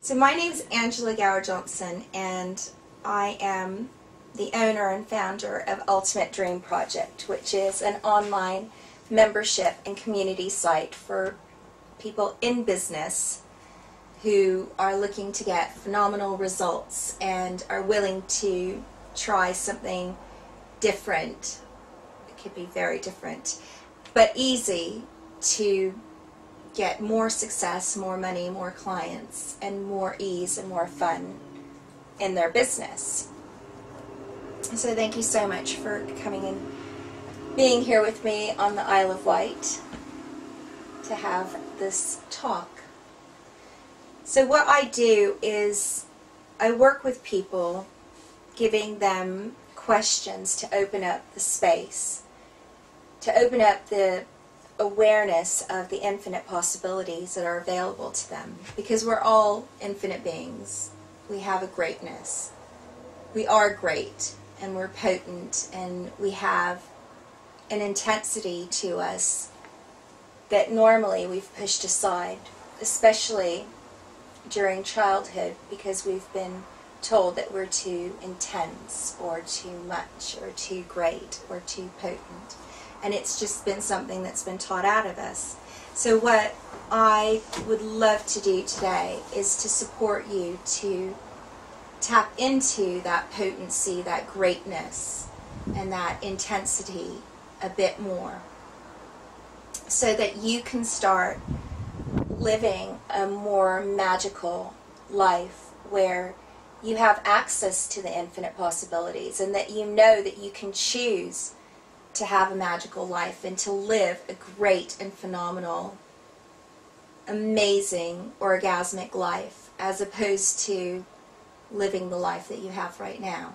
So my name is Angela Gower-Johnson, and I am the owner and founder of Ultimate Dream Project, which is an online membership and community site for people in business who are looking to get phenomenal results and are willing to try something different. It could be very different, but easy to get more success, more money, more clients, and more ease and more fun in their business. So thank you so much for coming and being here with me on the Isle of Wight to have this talk. So what I do is I work with people, giving them questions to open up the space, to open up the awareness of the infinite possibilities that are available to them, because we're all infinite beings. We have a greatness. We are great, and we're potent, and we have an intensity to us that normally we've pushed aside, especially during childhood, because we've been told that we're too intense or too much or too great or too potent. And it's just been something that's been taught out of us. So what I would love to do today is to support you to tap into that potency, that greatness, and that intensity a bit more, so that you can start living a more magical life where you have access to the infinite possibilities, and that you know that you can choose to have a magical life and to live a great and phenomenal, amazing, orgasmic life, as opposed to living the life that you have right now.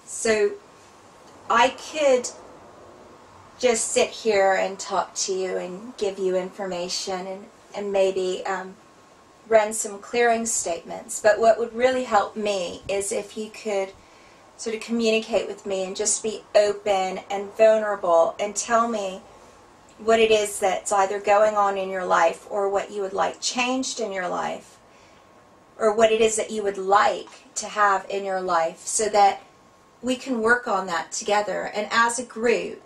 So I could just sit here and talk to you and give you information and maybe run some clearing statements, but what would really help me is if you could sort of communicate with me and just be open and vulnerable and tell me what it is that's either going on in your life, or what you would like changed in your life, or what it is that you would like to have in your life, so that we can work on that together, and as a group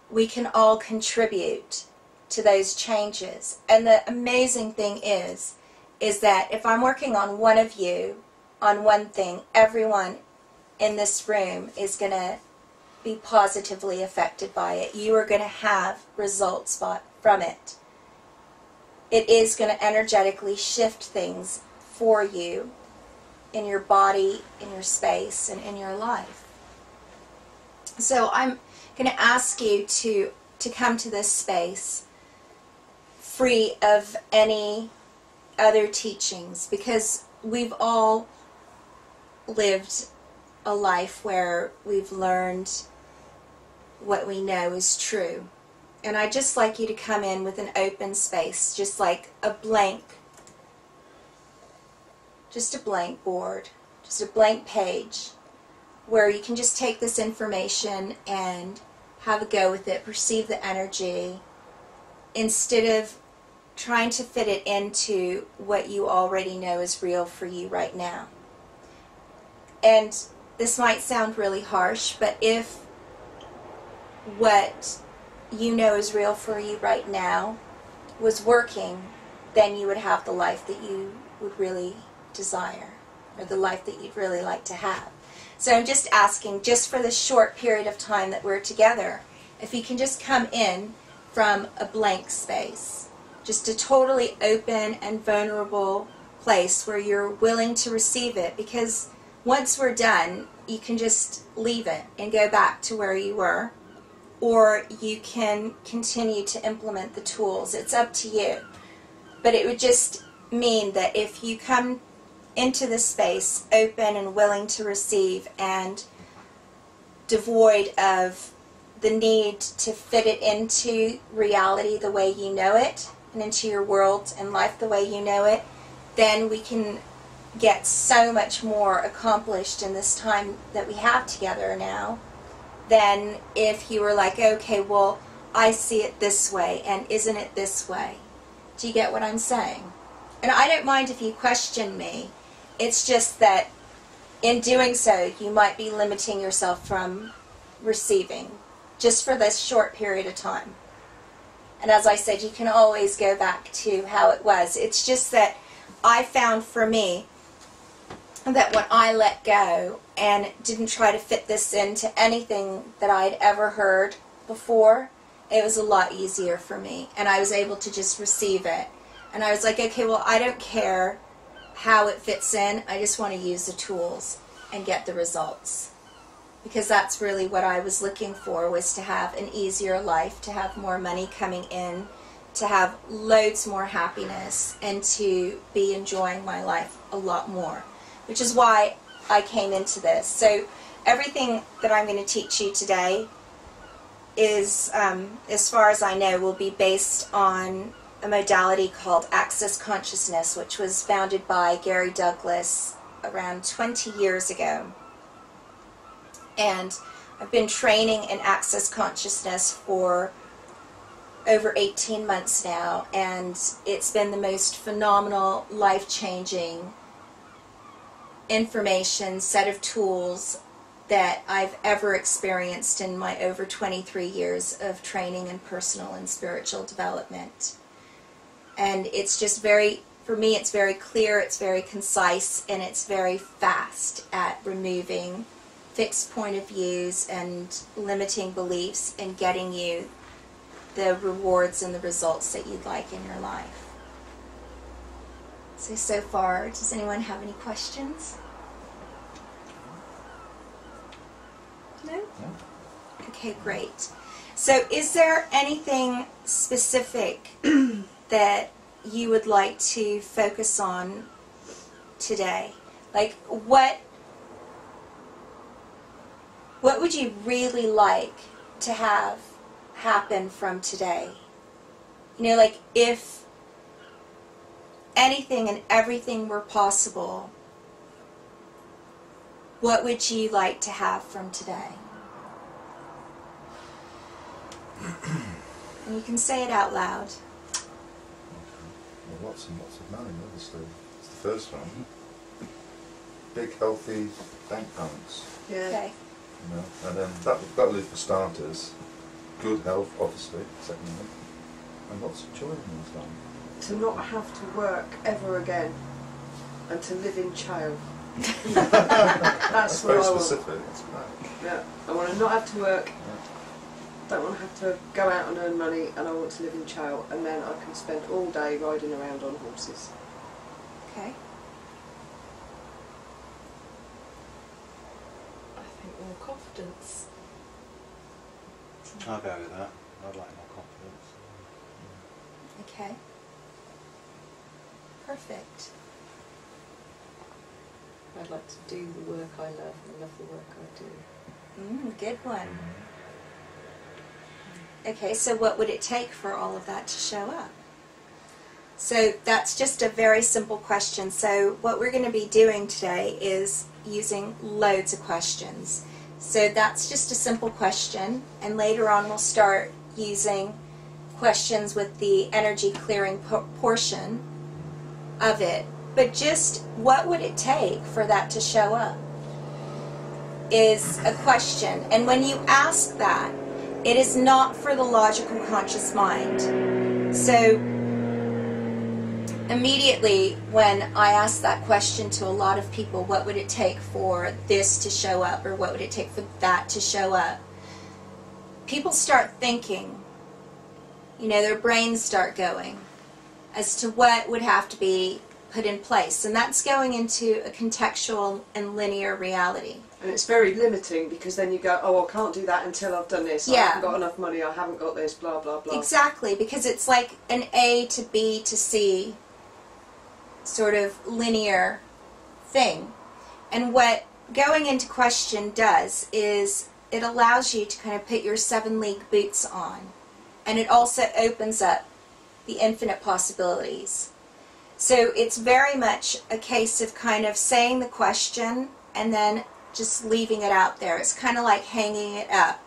we can all contribute to those changes. And the amazing thing is that if I'm working on one of you on one thing, everyone in this room is going to be positively affected by it. You are going to have results from it. It is going to energetically shift things for you in your body, in your space, and in your life. So I'm going to ask you to come to this space free of any other teachings, because we've all lived a life where we've learned what we know is true. And I'd just like you to come in with an open space, just like a blank board, just a blank page, where you can just take this information and have a go with it, perceive the energy, instead of trying to fit it into what you already know is real for you right now. And this might sound really harsh, but if what you know is real for you right now was working, then you would have the life that you would really desire, or the life that you'd really like to have. So I'm just asking, just for the short period of time that we're together, if you can just come in from a blank space, just a totally open and vulnerable place where you're willing to receive it, because once we're done, you can just leave it and go back to where you were, or you can continue to implement the tools. It's up to you. But it would just mean that if you come into the space open and willing to receive, and devoid of the need to fit it into reality the way you know it, and into your world and life the way you know it, then we can get so much more accomplished in this time that we have together now than if you were like, okay, well, I see it this way, and isn't it this way? Do you get what I'm saying? And I don't mind if you question me. It's just that in doing so, you might be limiting yourself from receiving just for this short period of time. And as I said, you can always go back to how it was. It's just that I found for me that when I let go and didn't try to fit this into anything that I'd ever heard before, it was a lot easier for me. And I was able to just receive it. And I was like, okay, well, I don't care how it fits in. I just want to use the tools and get the results. Because that's really what I was looking for, was to have an easier life, to have more money coming in, to have loads more happiness, and to be enjoying my life a lot more. Which is why I came into this. So everything that I'm going to teach you today is, as far as I know, will be based on a modality called Access Consciousness, which was founded by Gary Douglas around 20 years ago. And I've been training in Access Consciousness for over 18 months now, and it's been the most phenomenal, life-changing information, set of tools that I've ever experienced in my over 23 years of training in personal and spiritual development. And it's just for me, it's very clear, it's very concise, and it's very fast at removing fixed point of views and limiting beliefs and getting you the rewards and the results that you'd like in your life. So far, does anyone have any questions? No? Okay, great. So is there anything specific that you would like to focus on today? Like, what would you really like to have happen from today? You know, like, if anything and everything were possible, what would you like to have from today? And you can say it out loud. Well, lots and lots of money, obviously. It's the first one. Big, healthy bank balance. Yeah. Okay. You know, and then that'll be for starters. Good health, obviously, secondly. And lots of joy in one's life. To not have to work ever again. And to live in chaos. That's what very I want. specific. Yeah, I want to not have to work. Don't want to have to go out and earn money, and I want to live in chaos, and then I can spend all day riding around on horses. Okay. I think more confidence. I'll go with that. I'd like more confidence. Okay. Perfect. I'd like to do the work I love and love the work I do. Good one. Okay, so what would it take for all of that to show up? So that's just a very simple question. So what we're going to be doing today is using loads of questions. So that's just a simple question, and later on we'll start using questions with the energy clearing portion of it. But just what would it take for that to show up is a question. And when you ask that, it is not for the logical conscious mind. So immediately when I ask that question to a lot of people, what would it take for this to show up, or what would it take for that to show up, people start thinking, you know, their brains start going as to what would have to be put in place. And that's going into a contextual and linear reality. And it's very limiting, because then you go, oh, I can't do that until I've done this. Yeah. I haven't got enough money, I haven't got this, blah, blah, blah. Exactly, because it's like an A to B to C sort of linear thing. And what going into question does is it allows you to kind of put your 7-league boots on. And it also opens up the infinite possibilities. So it's very much a case of kind of saying the question and then just leaving it out there. It's kind of like hanging it up.